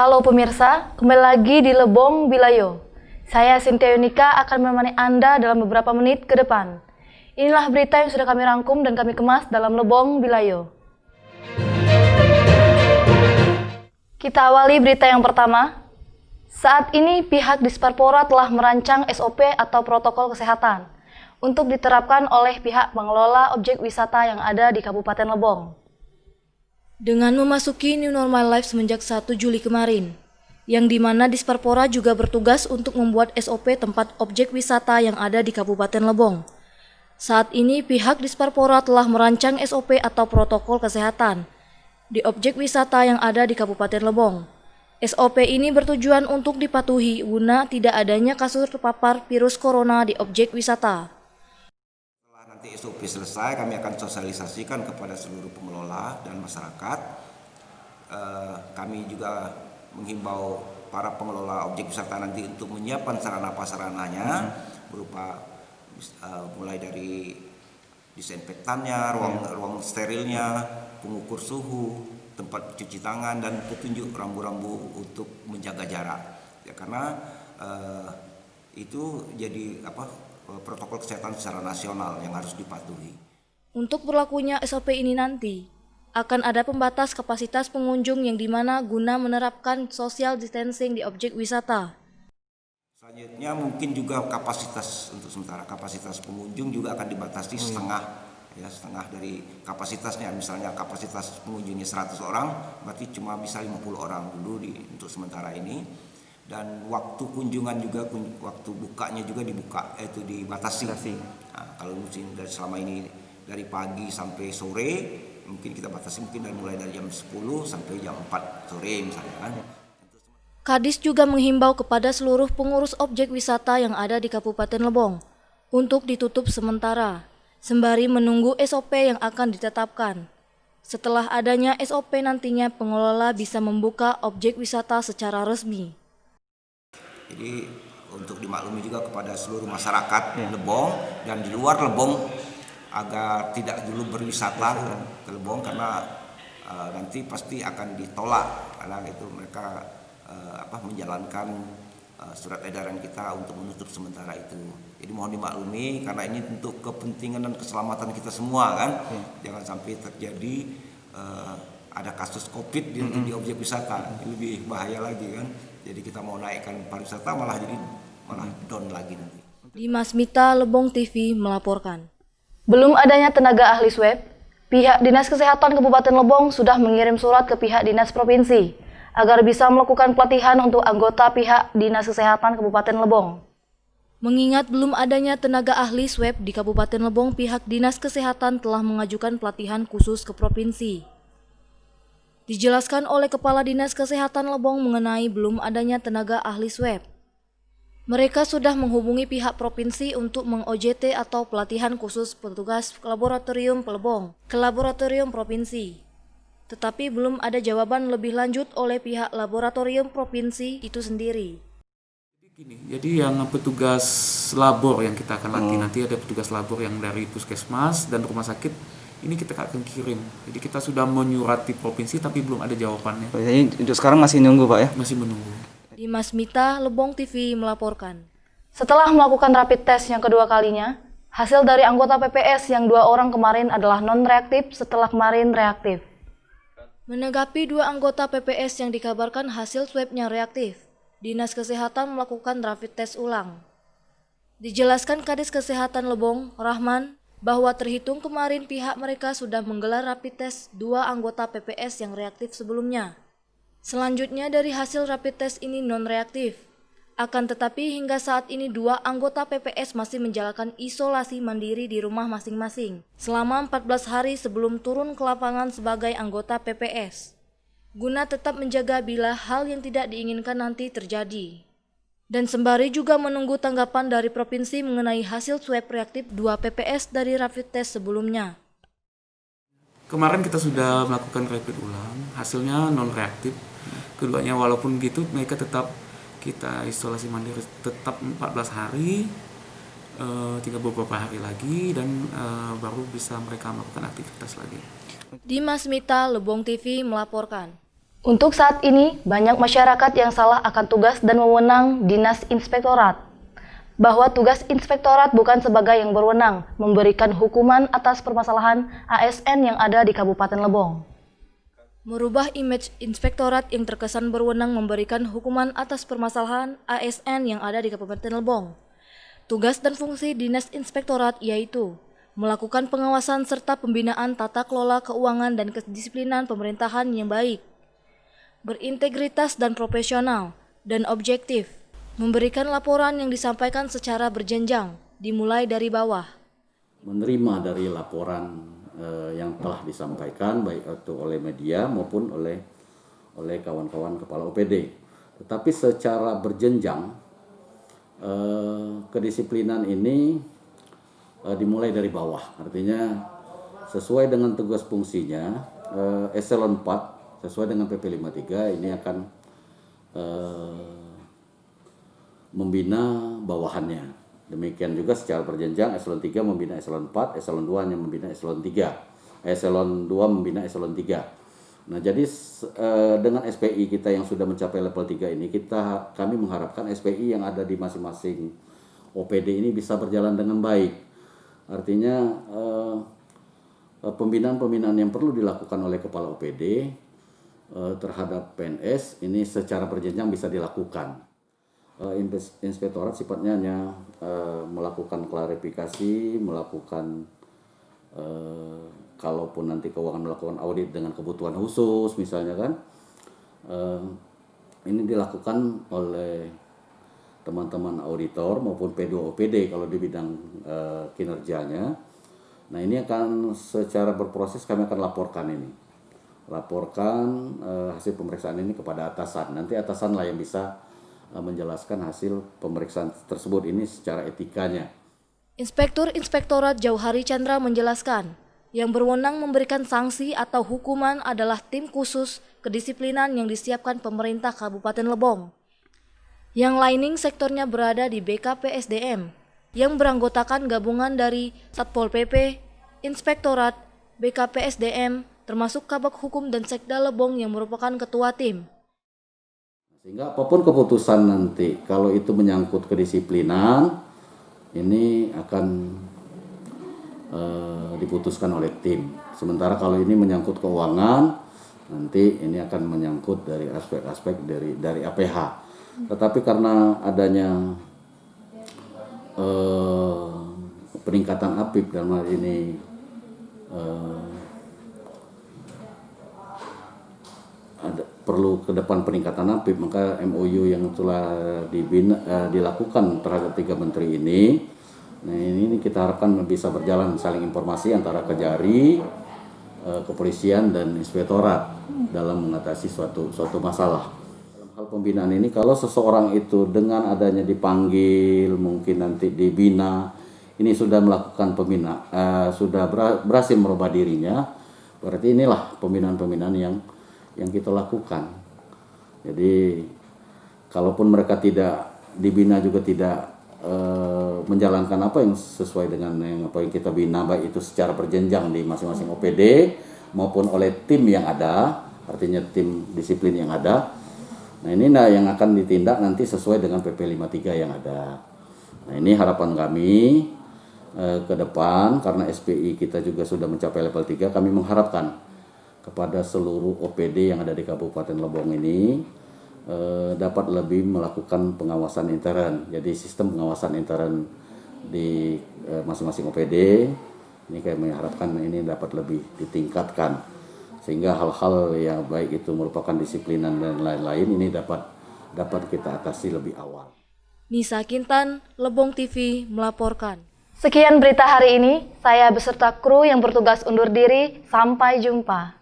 Halo pemirsa, kembali lagi di Lebong Bilayo. Saya Cynthia Yunika akan menemani Anda dalam beberapa menit ke depan. Inilah berita yang sudah kami rangkum dan kami kemas dalam Lebong Bilayo. Kita awali berita yang pertama. Saat ini pihak Disparpora telah merancang SOP atau protokol kesehatan untuk diterapkan oleh pihak pengelola objek wisata yang ada di Kabupaten Lebong. Dengan memasuki New Normal Life semenjak 1 Juli kemarin, yang dimana Disparpora juga bertugas untuk membuat SOP tempat objek wisata yang ada di Kabupaten Lebong. Saat ini pihak Disparpora telah merancang SOP atau protokol kesehatan di objek wisata yang ada di Kabupaten Lebong. SOP ini bertujuan untuk dipatuhi guna tidak adanya kasus terpapar virus corona di objek wisata. Nanti SOP selesai, kami akan sosialisasikan kepada seluruh pengelola dan masyarakat. Kami juga menghimbau para pengelola objek wisata nanti untuk menyiapkan sarana prasarananya berupa mulai dari disinfektannya, ruang sterilnya, pengukur suhu, tempat cuci tangan, dan petunjuk rambu-rambu untuk menjaga jarak. Ya, karena itu jadi protokol kesehatan secara nasional yang harus dipatuhi. Untuk berlakunya SOP ini nanti, akan ada pembatas kapasitas pengunjung yang dimana guna menerapkan social distancing di objek wisata. Selanjutnya mungkin juga kapasitas untuk sementara kapasitas pengunjung juga akan dibatasi setengah dari kapasitasnya. Misalnya kapasitas pengunjungnya 100 orang, berarti cuma bisa 50 orang dulu untuk sementara ini. Dan waktu kunjungan juga, waktu bukanya juga dibatasi. Nah, kalau dari selama ini dari pagi sampai sore, mungkin kita batasi mulai dari jam 10 sampai jam 4 sore misalnya kan. Kadis juga menghimbau kepada seluruh pengurus objek wisata yang ada di Kabupaten Lebong untuk ditutup sementara, sembari menunggu SOP yang akan ditetapkan. Setelah adanya SOP nantinya pengelola bisa membuka objek wisata secara resmi. Jadi untuk dimaklumi juga kepada seluruh masyarakat Lebong dan di luar Lebong agar tidak dulu berwisata ke Lebong karena nanti pasti akan ditolak karena itu mereka menjalankan surat edaran kita untuk menutup sementara itu. Jadi mohon dimaklumi karena ini untuk kepentingan dan keselamatan kita semua kan. Jangan sampai terjadi ada kasus COVID di objek wisata, lebih bahaya lagi kan. Jadi kita mau naikkan pariwisata malah down lagi nanti. Dimas Mita, Lebong TV melaporkan. Belum adanya tenaga ahli swab, pihak Dinas Kesehatan Kabupaten Lebong sudah mengirim surat ke pihak Dinas Provinsi agar bisa melakukan pelatihan untuk anggota pihak Dinas Kesehatan Kabupaten Lebong. Mengingat belum adanya tenaga ahli swab di Kabupaten Lebong, pihak Dinas Kesehatan telah mengajukan pelatihan khusus ke provinsi. Dijelaskan oleh Kepala Dinas Kesehatan Lebong mengenai belum adanya tenaga ahli swab. Mereka sudah menghubungi pihak provinsi untuk meng-OJT atau pelatihan khusus petugas laboratorium Lebong ke laboratorium provinsi. Tetapi belum ada jawaban lebih lanjut oleh pihak laboratorium provinsi itu sendiri. Jadi yang petugas labor yang kita akan latih nanti ada petugas labor yang dari puskesmas dan rumah sakit. Ini kita akan kirim. Jadi kita sudah menyurati provinsi tapi belum ada jawabannya. Jadi untuk sekarang masih nunggu Pak ya? Masih menunggu. Dimas Mita, Lebong TV melaporkan. Setelah melakukan rapid test yang kedua kalinya, hasil dari anggota PPS yang 2 orang kemarin adalah non-reaktif setelah kemarin reaktif. Menanggapi 2 anggota PPS yang dikabarkan hasil swabnya reaktif, Dinas Kesehatan melakukan rapid test ulang. Dijelaskan Kadis Kesehatan Lebong, Rahman, bahwa terhitung kemarin pihak mereka sudah menggelar rapid test 2 anggota PPS yang reaktif sebelumnya. Selanjutnya dari hasil rapid test ini non-reaktif. Akan tetapi hingga saat ini 2 anggota PPS masih menjalankan isolasi mandiri di rumah masing-masing selama 14 hari sebelum turun ke lapangan sebagai anggota PPS. Guna tetap menjaga bila hal yang tidak diinginkan nanti terjadi. Dan sembari juga menunggu tanggapan dari provinsi mengenai hasil swab reaktif 2 PPS dari rapid test sebelumnya. Kemarin kita sudah melakukan rapid ulang, hasilnya non-reaktif. Keduanya walaupun gitu mereka tetap kita isolasi mandiri tetap 14 hari, tinggal beberapa hari lagi dan baru bisa mereka melakukan aktivitas lagi. Dimas Mita, Lebong TV melaporkan. Untuk saat ini, banyak masyarakat yang salah akan tugas dan wewenang Dinas Inspektorat. Bahwa tugas Inspektorat bukan sebagai yang berwenang memberikan hukuman atas permasalahan ASN yang ada di Kabupaten Lebong. Merubah image Inspektorat yang terkesan berwenang memberikan hukuman atas permasalahan ASN yang ada di Kabupaten Lebong. Tugas dan fungsi Dinas Inspektorat yaitu melakukan pengawasan serta pembinaan tata kelola keuangan dan kedisiplinan pemerintahan yang baik, berintegritas dan profesional, dan objektif, memberikan laporan yang disampaikan secara berjenjang, dimulai dari bawah. Menerima dari laporan yang telah disampaikan baik itu oleh media maupun oleh kawan-kawan kepala OPD. Tetapi secara berjenjang kedisiplinan ini dimulai dari bawah. Artinya sesuai dengan tugas fungsinya eselon 4 sesuai dengan PP 53 ini akan membina bawahannya. Demikian juga secara berjenjang eselon 3 membina eselon 4, eselon 2 hanya membina eselon 3. Eselon 2 membina eselon 3. Nah, jadi dengan SPI kita yang sudah mencapai level 3 ini kami mengharapkan SPI yang ada di masing-masing OPD ini bisa berjalan dengan baik. Artinya pembinaan-pembinaan yang perlu dilakukan oleh kepala OPD terhadap PNS ini secara berjenjang bisa dilakukan. Inspektorat sifatnya hanya melakukan klarifikasi, melakukan kalaupun nanti keuangan melakukan audit dengan kebutuhan khusus misalnya kan, ini dilakukan oleh teman-teman auditor maupun P2OPD kalau di bidang kinerjanya. Nah, ini akan secara berproses kami akan laporkan hasil pemeriksaan ini kepada atasan. Nanti atasan lah yang bisa menjelaskan hasil pemeriksaan tersebut ini secara etikanya. Inspektur Inspektorat Jauhari Chandra menjelaskan, yang berwenang memberikan sanksi atau hukuman adalah tim khusus kedisiplinan yang disiapkan pemerintah Kabupaten Lebong. Yang lining sektornya berada di BKPSDM, yang beranggotakan gabungan dari Satpol PP, Inspektorat, BKPSDM, termasuk Kabak Hukum dan Sekda Lebong yang merupakan ketua tim. Sehingga apapun keputusan nanti, kalau itu menyangkut kedisiplinan, ini akan diputuskan oleh tim. Sementara kalau ini menyangkut keuangan, nanti ini akan menyangkut dari aspek-aspek dari APH. Tetapi karena adanya peningkatan APIP dalam hal ini perlu ke depan peningkatan APIP, maka MOU yang telah dilakukan terhadap 3 menteri ini, nah ini kita harapkan bisa berjalan saling informasi antara Kejari, kepolisian dan inspektorat dalam mengatasi suatu masalah. Dalam hal pembinaan ini, kalau seseorang itu dengan adanya dipanggil, mungkin nanti dibina, ini sudah melakukan sudah berhasil merubah dirinya, berarti inilah pembinaan-pembinaan yang kita lakukan. Jadi kalaupun mereka tidak dibina juga tidak menjalankan apa yang sesuai dengan apa yang kita bina, baik itu secara berjenjang di masing-masing OPD maupun oleh tim yang ada, artinya tim disiplin yang ada. Nah, ini yang akan ditindak nanti sesuai dengan PP 53 yang ada. Nah, ini harapan kami ke depan, karena SPI kita juga sudah mencapai level 3, kami mengharapkan kepada seluruh OPD yang ada di Kabupaten Lebong ini dapat lebih melakukan pengawasan intern. Jadi sistem pengawasan intern di masing-masing OPD ini kami mengharapkan ini dapat lebih ditingkatkan, sehingga hal-hal yang baik itu merupakan disiplinan dan lain-lain ini dapat kita atasi lebih awal. Nisa Kintan, Lebong TV melaporkan. Sekian berita hari ini, saya beserta kru yang bertugas undur diri, sampai jumpa.